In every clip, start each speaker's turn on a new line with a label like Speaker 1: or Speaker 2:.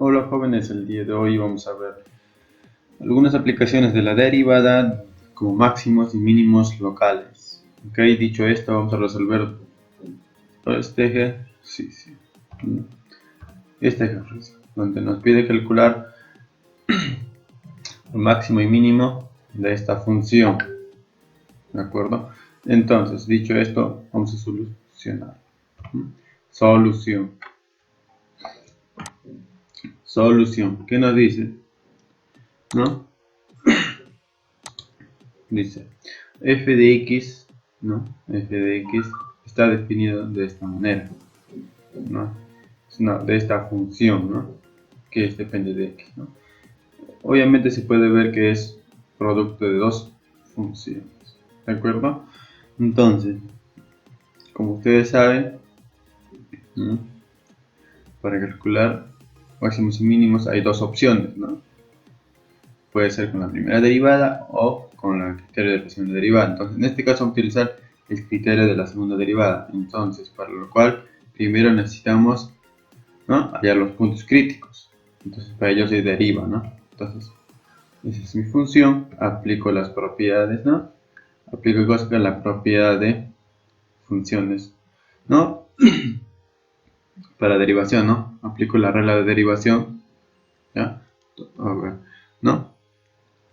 Speaker 1: Hola jóvenes, el día de hoy vamos a ver algunas aplicaciones de la derivada como máximos y mínimos locales. Ok, dicho esto, vamos a resolver este ejercicio. Este ejercicio, donde nos pide calcular el máximo y mínimo de esta función. ¿De acuerdo? Entonces, dicho esto, vamos a solucionar. Solución. Solución. ¿Qué nos dice? ¿No? Dice f de x, ¿no? F de x está definido de esta manera, ¿no? De esta función, ¿no? Que depende de x, ¿no? Obviamente se puede ver que es producto de dos funciones, ¿de acuerdo? Entonces, como ustedes saben, ¿no? Para calcular máximos y mínimos hay dos opciones, ¿no? Puede ser con la primera derivada o con el criterio de la segunda derivada. Entonces, en este caso vamos a utilizar el criterio de la segunda derivada. Entonces, para lo cual, primero necesitamos, ¿no?, hallar los puntos críticos. Entonces, para ello se deriva, ¿no? Entonces, esa es mi función. Aplico las propiedades, ¿no? Aplico la propiedad de funciones, ¿no? Para derivación, ¿no? Aplico la regla de derivación, ¿ya? ¿No?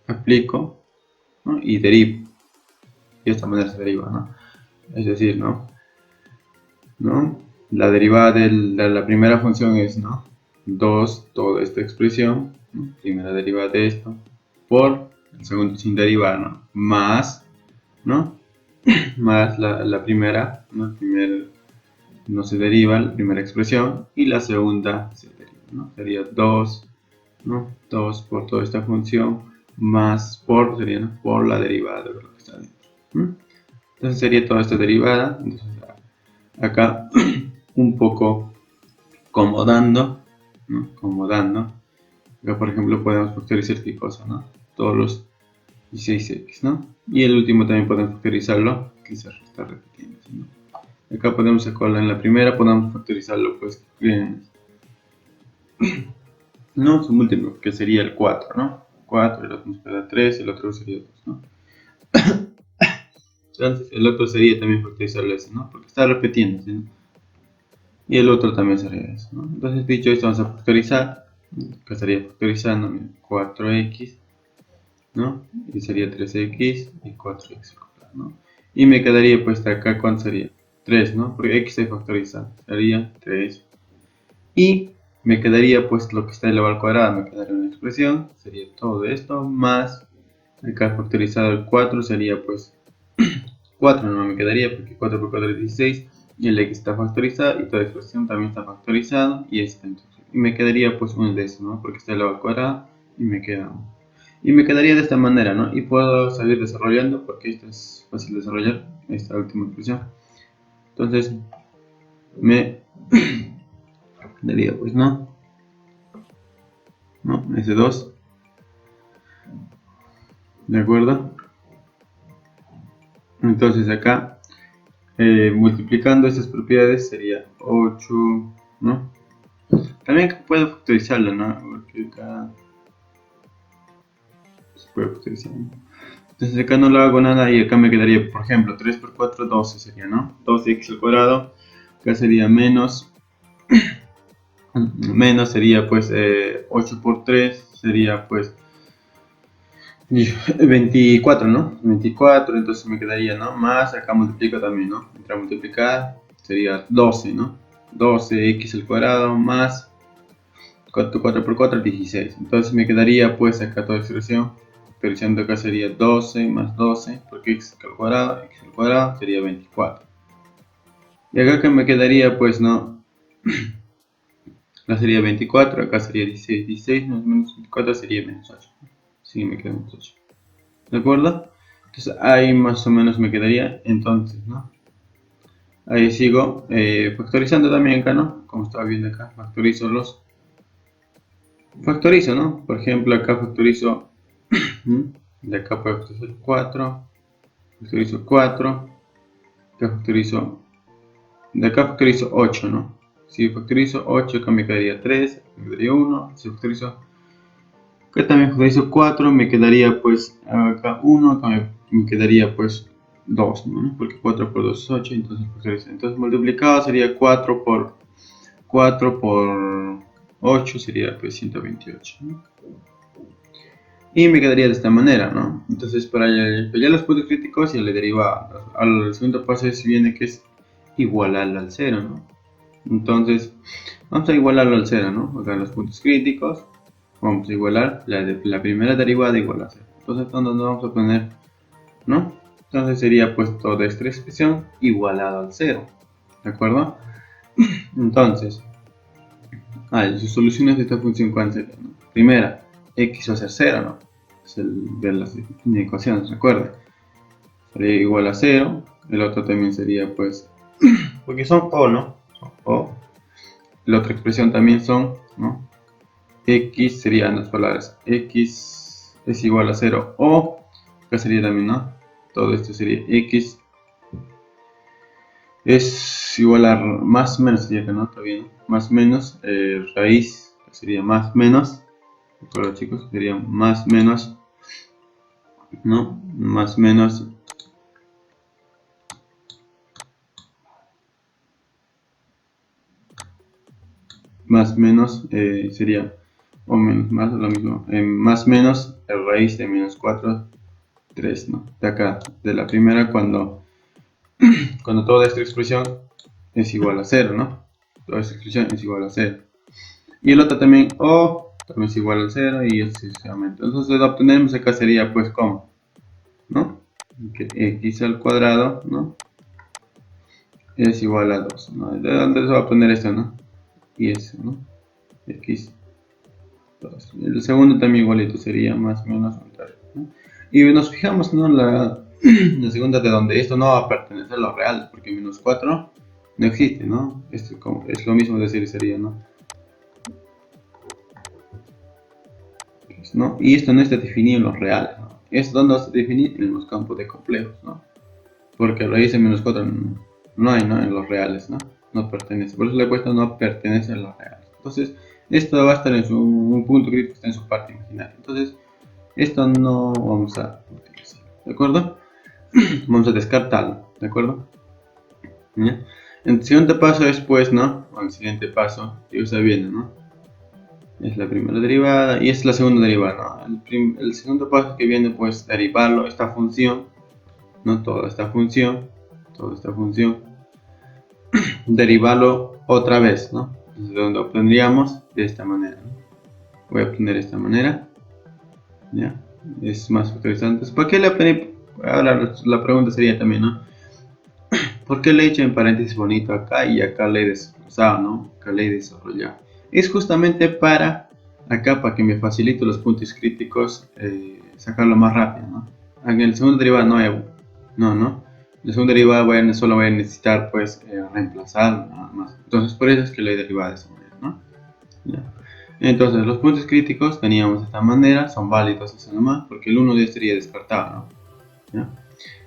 Speaker 1: Aplico, ¿no? Y derivo. Y de esta manera se deriva, ¿no? Es decir, ¿no? La derivada de la primera función es, ¿no?, 2, toda esta expresión, ¿no?, primera derivada de esto, por el segundo sin derivar, ¿no?, más, ¿no?, más la primera, ¿no?, no se deriva, la primera expresión, y la segunda se deriva, ¿no? Sería 2, ¿no?, 2 por toda esta función, más por, sería, ¿no?, por la derivada de lo que está dentro, ¿no? Entonces sería toda esta derivada. Entonces, acá un poco acomodando, ¿no? Acomodando. Acá, por ejemplo, podemos factorizar qué cosa, ¿no? Todos los 16x, ¿no? Y el último también podemos factorizarlo, que se está repitiendo, ¿no? Acá podemos sacarlo en la primera, podemos factorizarlo, pues, no, su múltiplo, que sería el 4, ¿no? 4, el otro nos queda 3, el otro sería 2, ¿no? Entonces, el otro sería también factorizarlo ese, ¿no? Porque está repitiendo, ¿sí?, ¿no? Y el otro también sería eso, ¿no? Entonces, dicho esto, vamos a factorizar. Acá estaría factorizando 4x, ¿no? Y sería 3x y 4x, ¿no? Y me quedaría, pues, acá, ¿cuánto sería? 3, ¿no? Porque x se factoriza, sería 3. Y me quedaría, pues, lo que está elevado al cuadrado, me quedaría una expresión, sería todo esto, más, acá factorizado el 4 sería, pues, 4 no me quedaría, porque 4 por 4 es 16, y el x está factorizado, y toda expresión también está factorizado, y este entonces. Y me quedaría, pues, uno de estos, ¿no? Porque está elevado al cuadrado, y me queda uno. Y me quedaría de esta manera, ¿no? Y puedo seguir desarrollando, porque esto es fácil de desarrollar, esta última expresión. Entonces, me daría, pues, ¿no? Ese 2. ¿De acuerdo? Entonces acá, multiplicando estas propiedades sería 8, ¿no? También puedo factorizarlo, ¿no? Porque acá se puede factorizar, ¿no? Entonces acá no lo hago nada y acá me quedaría, por ejemplo, 3 por 4, 12 sería, ¿no? 12x al cuadrado. Acá sería menos sería, pues, 8 por 3 sería, pues, 24, ¿no? 24, entonces me quedaría, ¿no? Más, acá multiplico también, ¿no? Entre multiplicar sería 12, ¿no? 12x al cuadrado más 4 por 4 es 16. Entonces me quedaría, pues, acá toda expresión. Factorizando acá sería 12 más 12, porque x al cuadrado sería 24. Y acá que me quedaría, pues, ¿no? Acá sería 24, acá sería 16. 16 menos 24 sería menos 8. Sí, me queda menos 8. ¿De acuerdo? Entonces ahí más o menos me quedaría. Entonces, ¿no? Ahí sigo factorizando también acá, ¿no? Como estaba viendo acá, factorizo, ¿no? Por ejemplo, acá factorizo, de acá puedo factorizar 4, factorizo 4, acá factorizo, de acá factorizo 8, ¿no? Si factorizo 8, acá me quedaría 3, me quedaría 1. Si factorizo, acá también factorizo 4, me quedaría pues acá 1, acá me quedaría pues 2, ¿no? Porque 4 por 2 es 8, entonces factorizo. Entonces multiplicado sería 4 por 8 sería pues 128, ¿no? Y me quedaría de esta manera, ¿no? Entonces para hallar los puntos críticos y le deriva al segundo paso viene que es igualarlo al 0, ¿no? Entonces vamos a igualarlo al 0, ¿no? Acá los puntos críticos vamos a igualar la primera derivada igual a 0. Entonces ¿dónde vamos a poner, ¿no? Entonces sería pues toda esta expresión igualada al 0, ¿de acuerdo? Entonces sus soluciones de esta función ¿cuáles serían? ¿No? Primera, x va a ser 0, ¿no? Es el de las ecuaciones, recuerda. Sería igual a 0. El otro también sería pues, porque son o, ¿no? Son o. La otra expresión también son, ¿no? X serían las palabras x es igual a 0 o, acá sería también, ¿no? Todo esto sería x es igual a más menos, sería que no, todavía no. Más menos, raíz sería más menos. ¿De acuerdo, chicos? Sería más menos, ¿no? Más menos sería o menos más, lo mismo, más menos raíz de menos 4, 3, ¿no? De acá, de la primera cuando toda esta expresión es igual a 0, ¿no? Toda esta expresión es igual a 0. Y el otro también, o también es igual a 0 y así sucesivamente. Entonces lo obtenemos acá sería pues como, ¿no? Que x al cuadrado, ¿no? Es igual a 2, ¿no? ¿De dónde se va a poner esto, no? Y eso, ¿no? X 2. El segundo también igualito sería más o menos, ¿no? Y nos fijamos, ¿no? La segunda de donde esto no va a pertenecer a lo real, porque menos 4 no existe, ¿no? Esto es lo mismo decir sería, ¿no? ¿No? Y esto no está definido en los reales, ¿no? Esto donde va a definir en los campos de complejos, ¿no? Porque raíz de menos 4 no hay, ¿no? En los reales, ¿no? No pertenece. Por eso le he puesto no pertenece a los reales. Entonces, esto va a estar en un punto crítico, está en su parte imaginaria. Entonces, esto no vamos a utilizar, ¿de acuerdo? Vamos a descartarlo, ¿de acuerdo? ¿Ya? El siguiente paso es, pues, ¿no? El siguiente paso, que está viendo, ¿no? Es la primera derivada y es la segunda derivada, ¿no? El segundo paso que viene, pues, derivarlo, esta función, ¿no? Toda esta función, derivarlo otra vez, ¿no? Entonces, donde obtendríamos de esta manera, ¿no? Voy a obtener de esta manera, ¿ya? Es más factorizante. ¿Por qué le obtení? Ahora la pregunta sería también, ¿no? ¿Por qué le he hecho en paréntesis bonito acá y acá le he desglosado, ¿no? Acá le he desarrollado. Es justamente para acá, para que me facilite los puntos críticos, sacarlo más rápido, ¿no? En el segundo derivado no hay, no. En el segundo derivado solo voy a necesitar, pues, reemplazar nada más. Entonces, por eso es que lo he derivado de esa manera, ¿no? Ya. Entonces, los puntos críticos teníamos de esta manera, son válidos así nomás, porque el 1 de sería descartado, ¿no? ¿Ya?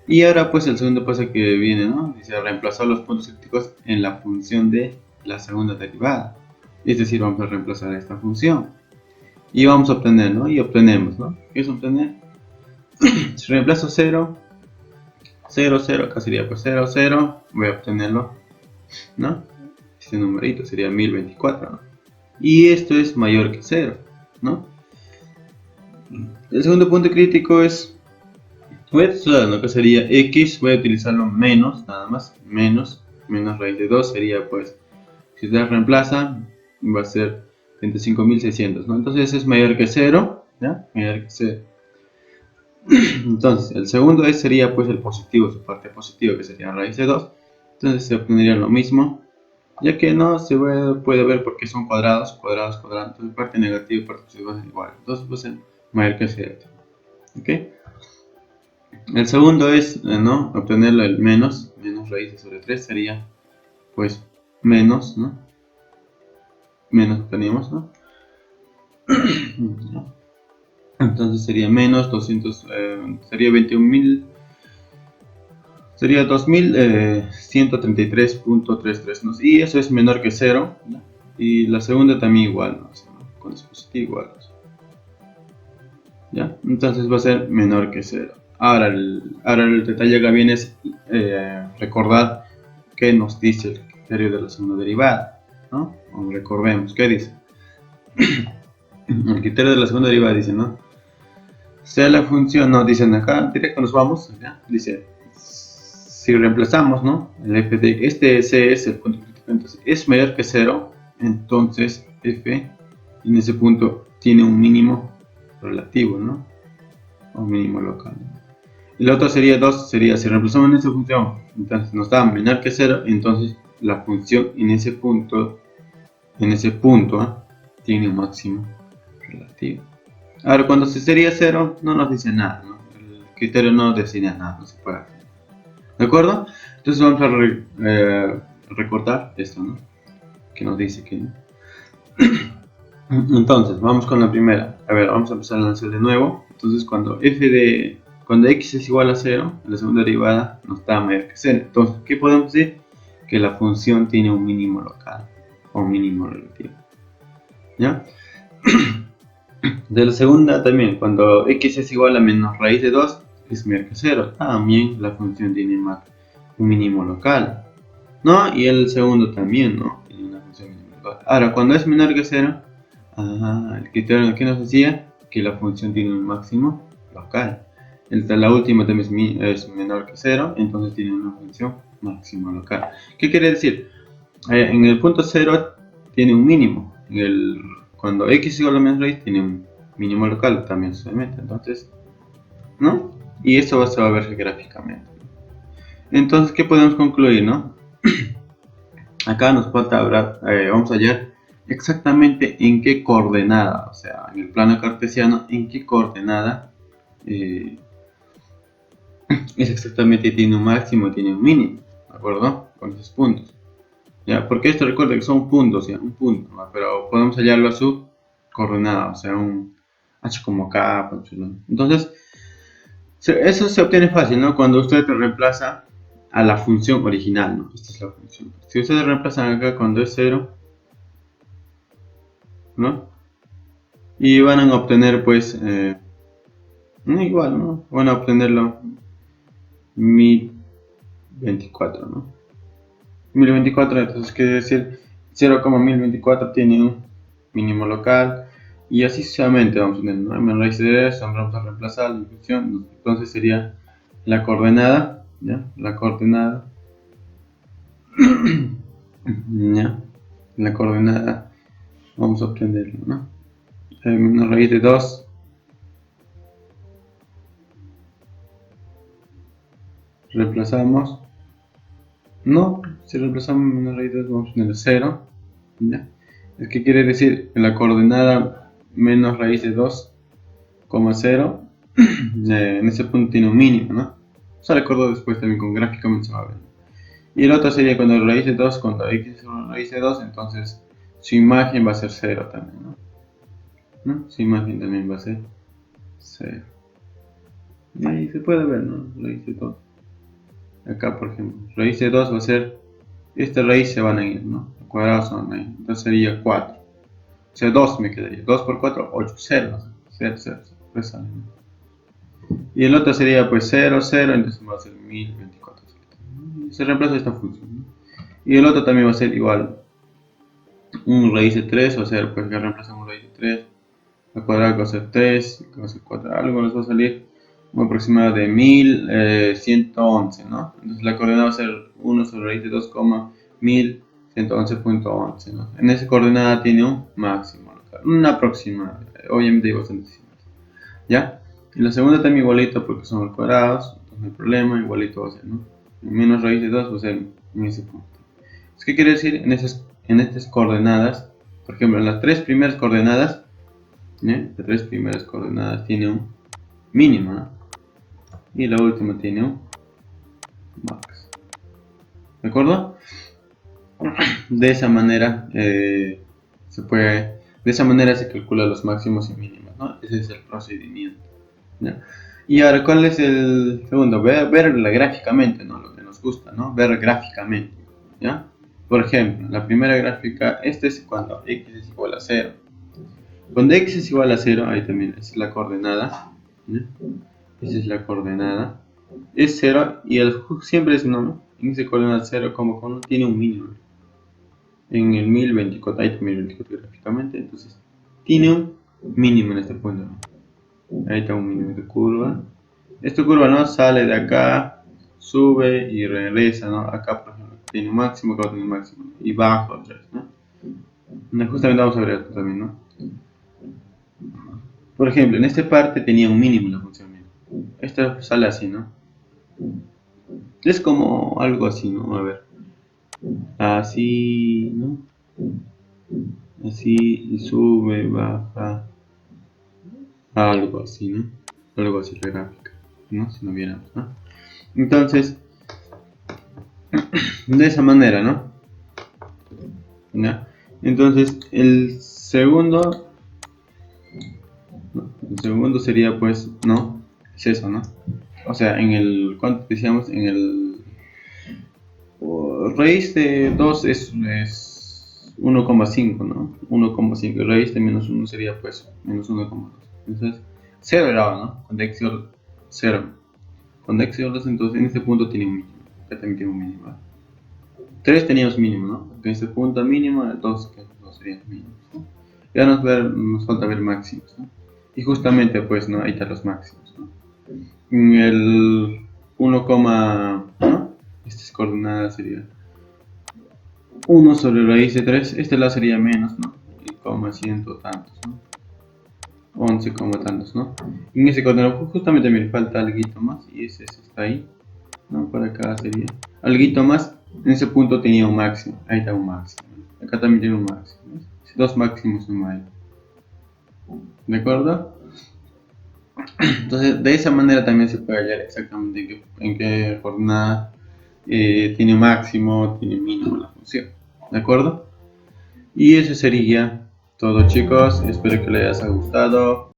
Speaker 1: Y ahora pues el segundo paso que viene, ¿no? Dice reemplazar los puntos críticos en la función de la segunda derivada. Es decir, vamos a reemplazar esta función. Y vamos a obtener, ¿no? Y obtenemos, ¿no? ¿Qué es obtener? Si reemplazo 0, 0, 0, acá sería pues 0, 0, voy a obtenerlo, ¿no? Este numerito sería 1024, ¿no? Y esto es mayor que 0, ¿no? El segundo punto crítico es, voy a utilizar lo que sería x, voy a utilizarlo menos, nada más, menos raíz de 2 sería pues, si se reemplaza, va a ser 35.600, ¿no? Entonces es mayor que 0, ¿ya? Mayor que 0. Entonces el segundo sería pues el positivo, su parte positiva, que sería raíz de 2. Entonces se obtendría lo mismo, ya que no se puede ver porque son cuadrados, entonces parte negativa y parte positiva es igual. Entonces pues es mayor que 0, ¿ok? El segundo es, ¿no? Obtenerlo el menos raíz sobre 3 sería, pues, menos, ¿no? Menos tenemos, ¿no? Entonces sería menos 200, sería 21.000, sería 2133.33, ¿no? Y eso es menor que 0, ¿no? Y la segunda también igual, ¿no? Con dispositivo igual, ¿ya? Entonces va a ser menor que 0. Ahora el detalle que viene es recordar qué nos dice el criterio de la segunda derivada, ¿no? O recordemos, ¿qué dice? El criterio de la segunda derivada dice, ¿no? Sea la función, no, dicen acá, directo nos vamos, ¿ya? Dice, si reemplazamos, ¿no? El f de este c es el punto crítico, entonces es mayor que 0, entonces f en ese punto tiene un mínimo relativo, ¿no? O mínimo local. Y la otra sería 2, sería si reemplazamos en esa función, entonces nos da menor que 0, entonces la función en ese punto, ¿eh? Tiene un máximo relativo. Ahora, cuando se sería 0, no nos dice nada, ¿no? El criterio no define nada, no se puede hacer. ¿De acuerdo? Entonces vamos a recortar esto, ¿no? Que nos dice que no. Entonces, vamos con la primera. A ver, vamos a empezar a hacer de nuevo. Entonces, cuando x es igual a 0, la segunda derivada nos da mayor que 0. Entonces, ¿qué podemos decir? Que la función tiene un mínimo local o mínimo relativo. ¿Ya? De la segunda también, cuando x es igual a menos raíz de 2, es menor que 0. También la función tiene un mínimo local, ¿no? Y el segundo también, ¿no? Tiene una función mínimo local. Ahora, cuando es menor que 0, el criterio que nos decía que la función tiene un máximo local. La última también es menor que 0, entonces tiene una función máximo local. ¿Qué quiere decir? En el punto 0 tiene un mínimo. Cuando x es igual a menos raíz tiene un mínimo local también solamente. Entonces, ¿no? Y eso se va a ver gráficamente. Entonces, ¿qué podemos concluir, no? Acá nos falta hablar, vamos a hallar exactamente en qué coordenada, o sea, en el plano cartesiano, en qué coordenada es exactamente tiene un máximo, tiene un mínimo, ¿de acuerdo? Con esos puntos. ¿Ya? Porque esto recuerda que son puntos, ¿ya? Un punto, ¿no? Pero podemos hallarlo a su coordenada, o sea, un h como k, ¿no? Entonces, eso se obtiene fácil, ¿no? Cuando usted reemplaza a la función original, ¿no? Esta es la función. Si ustedes reemplazan acá cuando es 0, ¿no? Y van a obtener, pues, igual, ¿no? Van a obtenerlo 1024, ¿no? 1024, entonces quiere decir 0,1024 tiene un mínimo local y así sucesivamente vamos a tener, ¿no? Menos raíz de eso, vamos a reemplazar la función, entonces sería la coordenada, ¿ya? La coordenada, ¿ya? La coordenada vamos a obtenerlo, ¿no? Menos raíz de 2 reemplazamos, no, si reemplazamos menos raíz de 2 vamos a tener 0, ¿ya? ¿Qué quiere decir? En la coordenada menos raíz de 2, 0, en ese punto tiene un mínimo, ¿no? Se recuerdo después también con gráficamente se va a ver. Y el otro sería cuando raíz de 2, cuando x es una raíz de 2, entonces su imagen va a ser 0 también, ¿no? Su imagen también va a ser 0. Y ahí se puede ver, ¿no? Raíz de 2. Acá, por ejemplo, raíz de 2 va a ser, esta raíz se van a ir, ¿no? Los cuadrados se van a ir, entonces sería 4. O sea, 2 me quedaría. 2 por 4, 8, 0, 0, 0, pues sale, ¿no? Y el otro sería pues 0, 0, entonces va a ser 1024. Se reemplaza esta función, ¿no? Y el otro también va a ser igual un raíz de 3, o sea, pues que reemplazamos raíz de 3 al cuadrado va a ser 3, que va a ser 4, algo nos va a salir un aproximado de 1111, ¿no? Entonces la coordenada va a ser 1 sobre raíz de 2, 1111.11, ¿no? En esa coordenada tiene un máximo local, una aproximada, obviamente hay bastante simple, ¿ya? Y la segunda también igualito porque son cuadrados, entonces no hay problema, igualito va a ser, ¿no? Menos raíz de 2 va a ser en ese punto. ¿Qué quiere decir? En estas coordenadas, por ejemplo, en las tres primeras coordenadas, las tres primeras coordenadas tiene un mínimo, ¿no? Y la última tiene un max. ¿De acuerdo? De esa manera de esa manera se calculan los máximos y mínimos, ¿no? Ese es el procedimiento, ¿ya? Y ahora, ¿cuál es el segundo? Verla gráficamente, ¿no? Lo que nos gusta, ¿no? Ver gráficamente, ¿ya? Por ejemplo, la primera gráfica, este es cuando x es igual a 0. Cuando x es igual a 0, ahí también es la coordenada, ¿ya? Esa es la coordenada. Es 0 y el siempre es 1, ¿no? En esa coordenada 0 como cuando tiene un mínimo. En el 1024, ahí está 1024 gráficamente, entonces tiene un mínimo en este punto, ¿no? Ahí está un mínimo de curva. Esta curva no sale de acá, sube y regresa, ¿no? Acá, por ejemplo, tiene un máximo, acá tiene un máximo, y baja otra vez, ¿no? Justamente vamos a ver esto también, ¿no? Por ejemplo, en esta parte tenía un mínimo la función mínima. Esta sale así, ¿no? Es como algo así, ¿no? A ver. Así, ¿no? Así, y sube, baja. Algo así, ¿no? Algo así la gráfica, ¿no? Si no viéramos, ¿no? Entonces, de esa manera, ¿no? ¿Ya? Entonces, el segundo sería, pues, ¿no? Es eso, ¿no? O sea, en el, ¿cuánto decíamos? En el raíz de 2 es 1,5, ¿no? 1,5. Raíz de menos 1 sería, pues, menos 1,2. Entonces, 0 era, ¿no? Cuando x igual 0. Cuando x igual 2, entonces en este punto tiene un mínimo. Acá también tiene un mínimo, ¿no? 3 teníamos mínimo, ¿no? En este punto mínimo, 2 serían mínimos, ¿no? Y ahora nos falta ver máximos, ¿no? Y justamente, pues, ¿no? Ahí están los máximos, ¿no? En el 1, ¿no? Estas coordenadas sería 1 sobre raíz de 3. Este lado sería menos, ¿no? Y coma ciento tantos, ¿no? 11, tantos, ¿no? En ese coordenado justamente me falta algo más y ese está ahí, ¿no? Por acá sería algo más. En ese punto tenía un máximo, ahí está un máximo, ¿no? Acá también tiene un máximo, ¿no? Dos máximos no hay, ¿de acuerdo? Entonces de esa manera también se puede hallar exactamente en qué coordenada tiene máximo, tiene mínimo la función, ¿de acuerdo? Y eso sería todo, chicos, espero que les haya gustado.